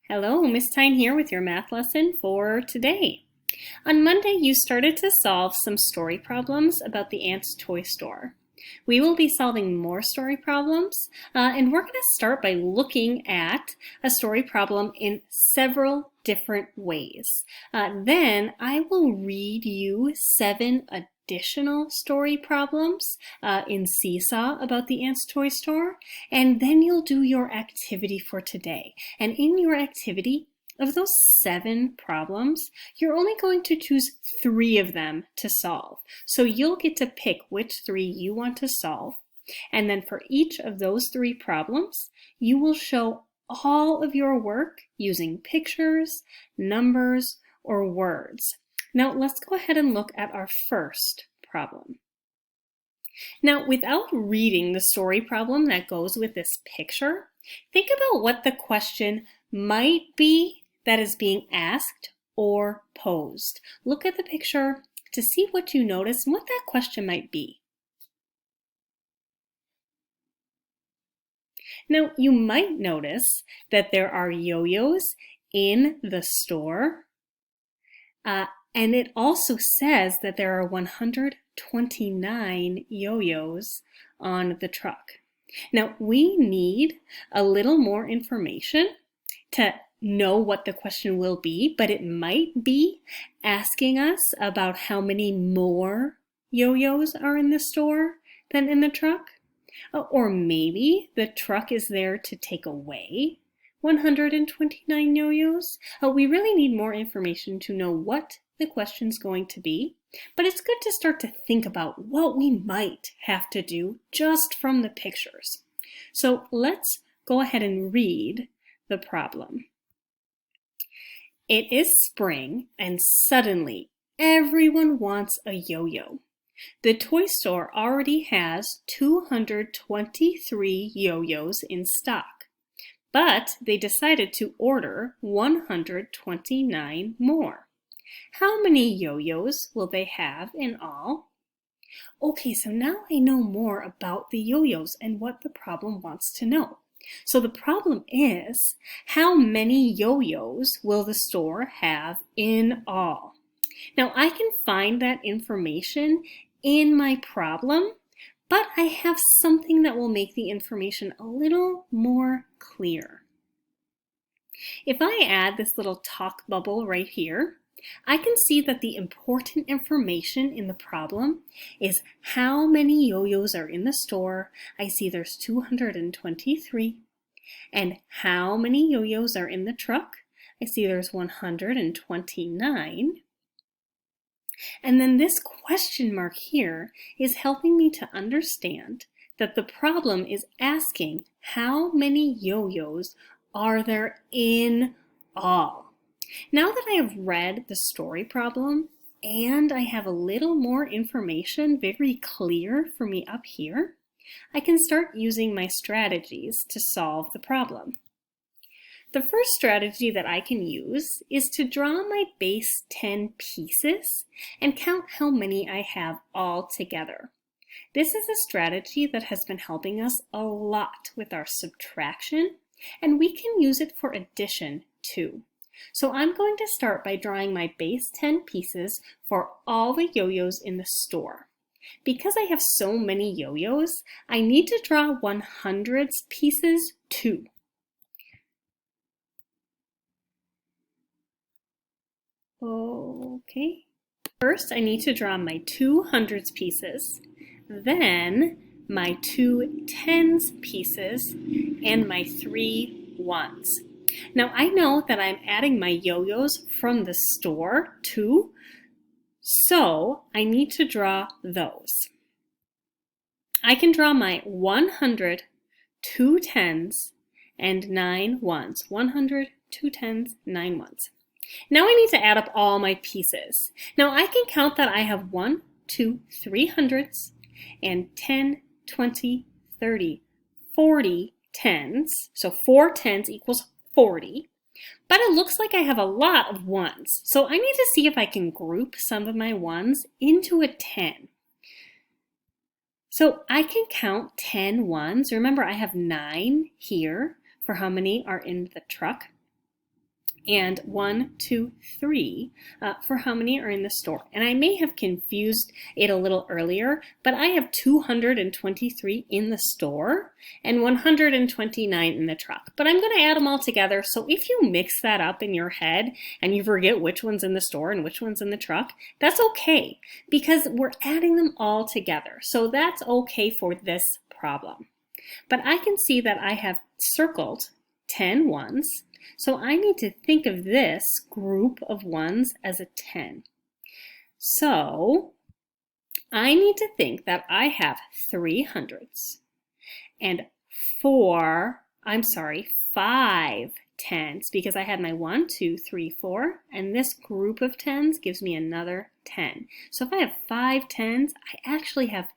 Hello, Miss Tyne here with your math lesson for today. On Monday, you started to solve some story problems about the Ant's Toy Store. We will be solving more story problems, and we're going to start by looking at a story problem in several different ways. Then I will read you 7 additional story problems in Seesaw about the Ant's Toy Store, and then you'll do your activity for today. And in your activity, of those 7 problems, you're only going to choose 3 of them to solve. So you'll get to pick which 3 you want to solve. And then for each of those 3 problems, you will show all of your work using pictures, numbers, or words. Now let's go ahead and look at our first problem. Now, without reading the story problem that goes with this picture, think about what the question might be that is being asked or posed. Look at the picture to see what you notice and what that question might be. Now, you might notice that there are yo-yos in the store, and it also says that there are 129 yo-yos on the truck. Now, we need a little more information to know what the question will be, but it might be asking us about how many more yo-yos are in the store than in the truck. Or maybe the truck is there to take away 129 yo-yos. We really need more information to know what the question's going to be, but it's good to start to think about what we might have to do just from the pictures. So let's go ahead and read the problem. It is spring, and suddenly everyone wants a yo-yo. The toy store already has 223 yo-yos in stock, but they decided to order 129 more. How many yo-yos will they have in all? Okay, so now I know more about the yo-yos and what the problem wants to know. So the problem is, how many yo-yos will the store have in all? Now I can find that information in my problem, but I have something that will make the information a little more clear. If I add this little talk bubble right here, I can see that the important information in the problem is how many yo-yos are in the store. I see there's 223. And how many yo-yos are in the truck? I see there's 129. And then this question mark here is helping me to understand that the problem is asking how many yo-yos are there in all. Now that I have read the story problem and I have a little more information very clear for me up here, I can start using my strategies to solve the problem. The first strategy that I can use is to draw my base 10 pieces and count how many I have all together. This is a strategy that has been helping us a lot with our subtraction, and we can use it for addition too. So I'm going to start by drawing my base 10 pieces for all the yo-yos in the store. Because I have so many yo-yos, I need to draw 100s pieces too. Okay. First, I need to draw my 200s pieces, then my 2 10s pieces, and my 3 1s. Now I know that I'm adding my yo-yos from the store too, so I need to draw those. I can draw my 100, 2 10s, and 9 1s. 100, 2 10s, 9 1s. Now I need to add up all my pieces. Now I can count that I have 1, 2, 3 hundreds, and 10, 20, 30, 40 10s. So 4 10s equals 40. But it looks like I have a lot of 1s. So I need to see if I can group some of my 1s into a 10. So I can count 10 1s. Remember, I have 9 here for how many are in the truck. and 1, 2, 3 for how many are in the store. And I may have confused it a little earlier, but I have 223 in the store and 129 in the truck. But I'm going to add them all together. So if you mix that up in your head and you forget which one's in the store and which one's in the truck, that's okay because we're adding them all together. So that's okay for this problem. But I can see that I have circled 10 ones. So I need to think of this group of ones as a 10. So I need to think that I have 3 hundreds and 5 tens because I had my 1, 2, 3, 4, and this group of tens gives me another 10. So if I have 5 tens, I actually have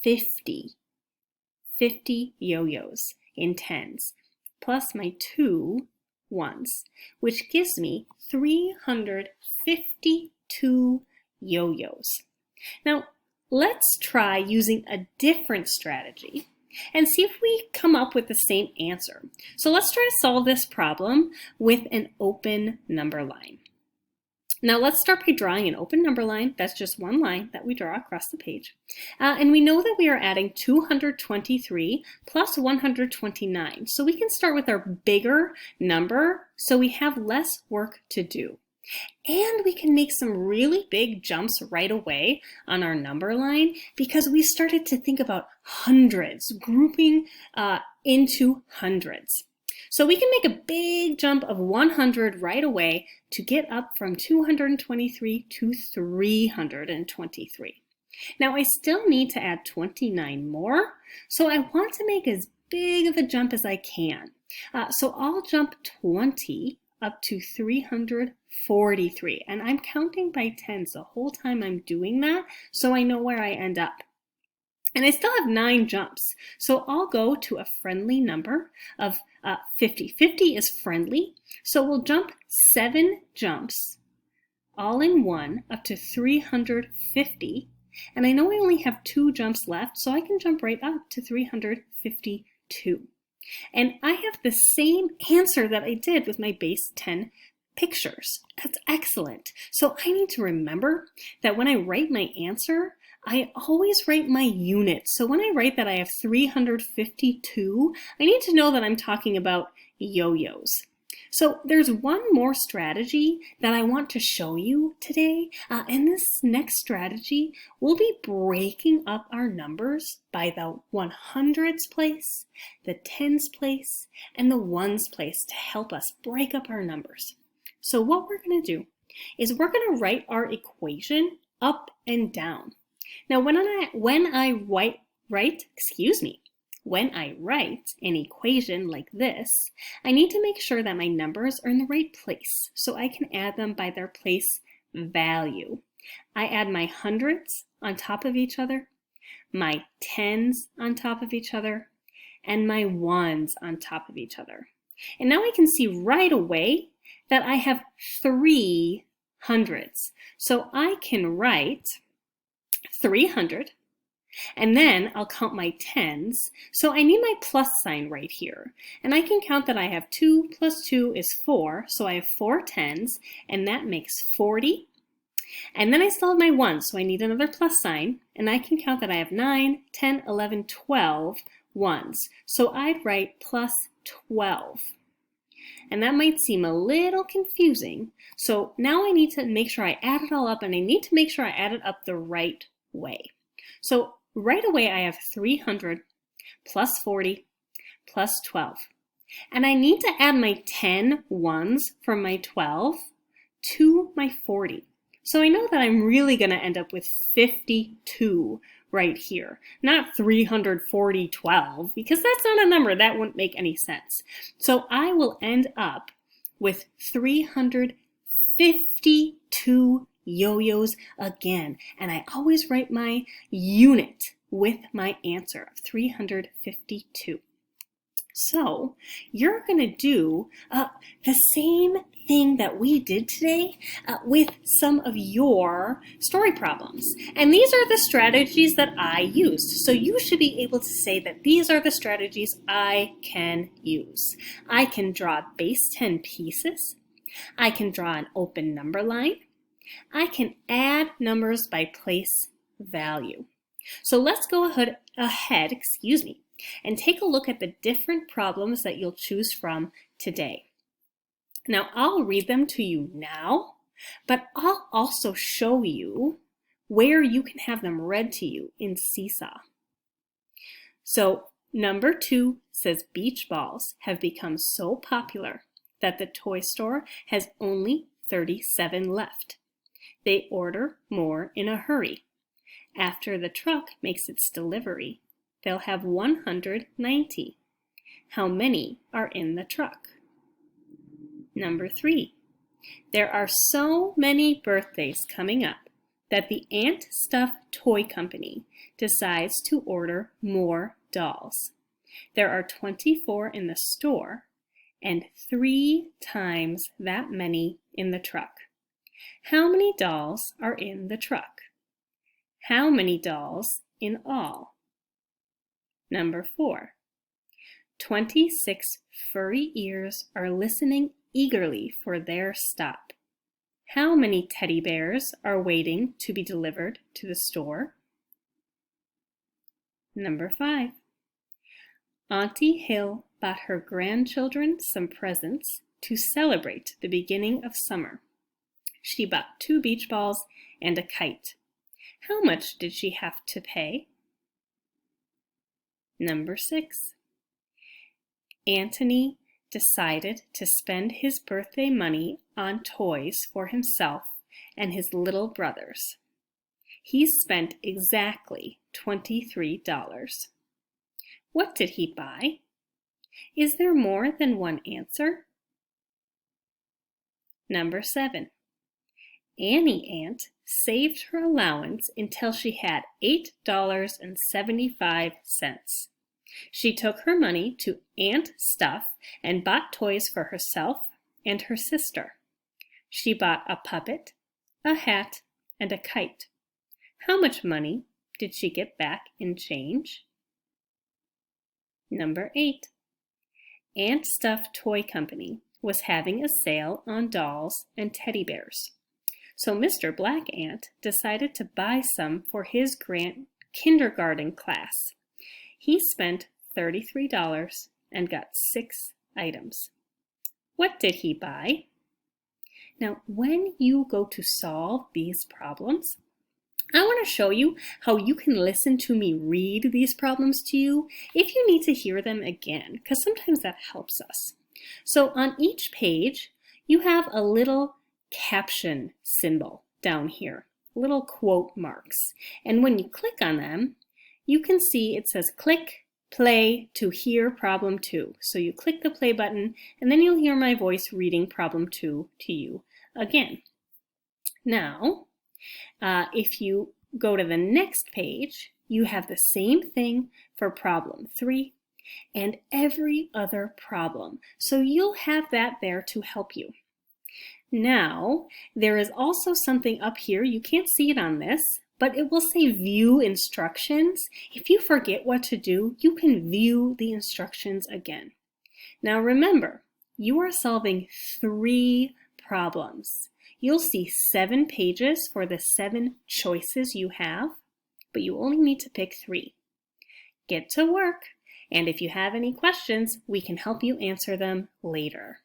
50 yo-yos in tens, plus my 2 ones, which gives me 352 yo-yos. Now, let's try using a different strategy and see if we come up with the same answer. So let's try to solve this problem with an open number line. Now let's start by drawing an open number line. That's just one line that we draw across the page. And we know that we are adding 223 plus 129. So we can start with our bigger number so we have less work to do. And we can make some really big jumps right away on our number line because we started to think about hundreds, grouping into hundreds. So we can make a big jump of 100 right away to get up from 223 to 323. Now I still need to add 29 more, so I want to make as big of a jump as I can. So I'll jump 20 up to 343, and I'm counting by tens the whole time I'm doing that, so I know where I end up. And I still have 9 jumps, so I'll go to a friendly number of 50. 50 is friendly, so we'll jump 7 jumps, all in one, up to 350. And I know I only have 2 jumps left, so I can jump right up to 352. And I have the same answer that I did with my base 10 pictures. That's excellent. So I need to remember that when I write my answer, I always write my units. So when I write that I have 352, I need to know that I'm talking about yo-yos. So there's one more strategy that I want to show you today. And this next strategy, we'll be breaking up our numbers by the 100s place, the tens place, and the ones place to help us break up our numbers. So what we're going to do is we're going to write our equation up and down. Now, when I write an equation like this, I need to make sure that my numbers are in the right place so I can add them by their place value. I add my hundreds on top of each other, my tens on top of each other, and my ones on top of each other. And now I can see right away that I have 3 hundreds. So I can write 300, and then I'll count my tens. So I need my plus sign right here. And I can count that I have 2 plus 2 is 4. So I have 4 tens, and that makes 40. And then I still have my ones, so I need another plus sign. And I can count that I have 9, 10, 11, 12 ones. So I'd write plus 12. And that might seem a little confusing. So now I need to make sure I add it all up, and I need to make sure I add it up the right way. So right away I have 300 plus 40 plus 12. And I need to add my 10 ones from my 12 to my 40. So I know that I'm really going to end up with 52 right here, not 340 12, because that's not a number. That wouldn't make any sense. So I will end up with 352 yo-yos again. And I always write my unit with my answer of 352. So you're going to do the same thing that we did today with some of your story problems. And these are the strategies that I used. So you should be able to say that these are the strategies I can use. I can draw base 10 pieces. I can draw an open number line. I can add numbers by place value. So let's go ahead, and take a look at the different problems that you'll choose from today. Now, I'll read them to you now, but I'll also show you where you can have them read to you in Seesaw. So, number 2 says beach balls have become so popular that the toy store has only 37 left. They order more in a hurry. After the truck makes its delivery, they'll have 190. How many are in the truck? Number 3. There are so many birthdays coming up that the Ant Stuff Toy Company decides to order more dolls. There are 24 in the store and 3 times that many in the truck. How many dolls are in the truck? How many dolls in all? Number 4. 26 furry ears are listening eagerly for their stop. How many teddy bears are waiting to be delivered to the store? Number 5. Auntie Hill bought her grandchildren some presents to celebrate the beginning of summer. She bought 2 beach balls and a kite. How much did she have to pay? Number 6. Anthony decided to spend his birthday money on toys for himself and his little brothers. He spent exactly $23. What did he buy? Is there more than one answer? Number 7. Annie Ant saved her allowance until she had $8.75. She took her money to Ant Stuff and bought toys for herself and her sister. She bought a puppet, a hat, and a kite. How much money did she get back in change? Number 8. Ant Stuff Toy Company was having a sale on dolls and teddy bears. So Mr. Black Ant decided to buy some for his kindergarten class. He spent $33 and got 6 items. What did he buy? Now, when you go to solve these problems, I want to show you how you can listen to me read these problems to you if you need to hear them again, because sometimes that helps us. So on each page, you have a little caption symbol down here, little quote marks. And when you click on them, you can see it says click, play to hear problem 2. So you click the play button and then you'll hear my voice reading problem 2 to you again. Now, if you go to the next page, you have the same thing for problem 3 and every other problem. So you'll have that there to help you. Now, there is also something up here. You can't see it on this, but it will say view instructions. If you forget what to do, you can view the instructions again. Now remember, you are solving 3 problems. You'll see 7 pages for the 7 choices you have, but you only need to pick 3. Get to work, and if you have any questions, we can help you answer them later.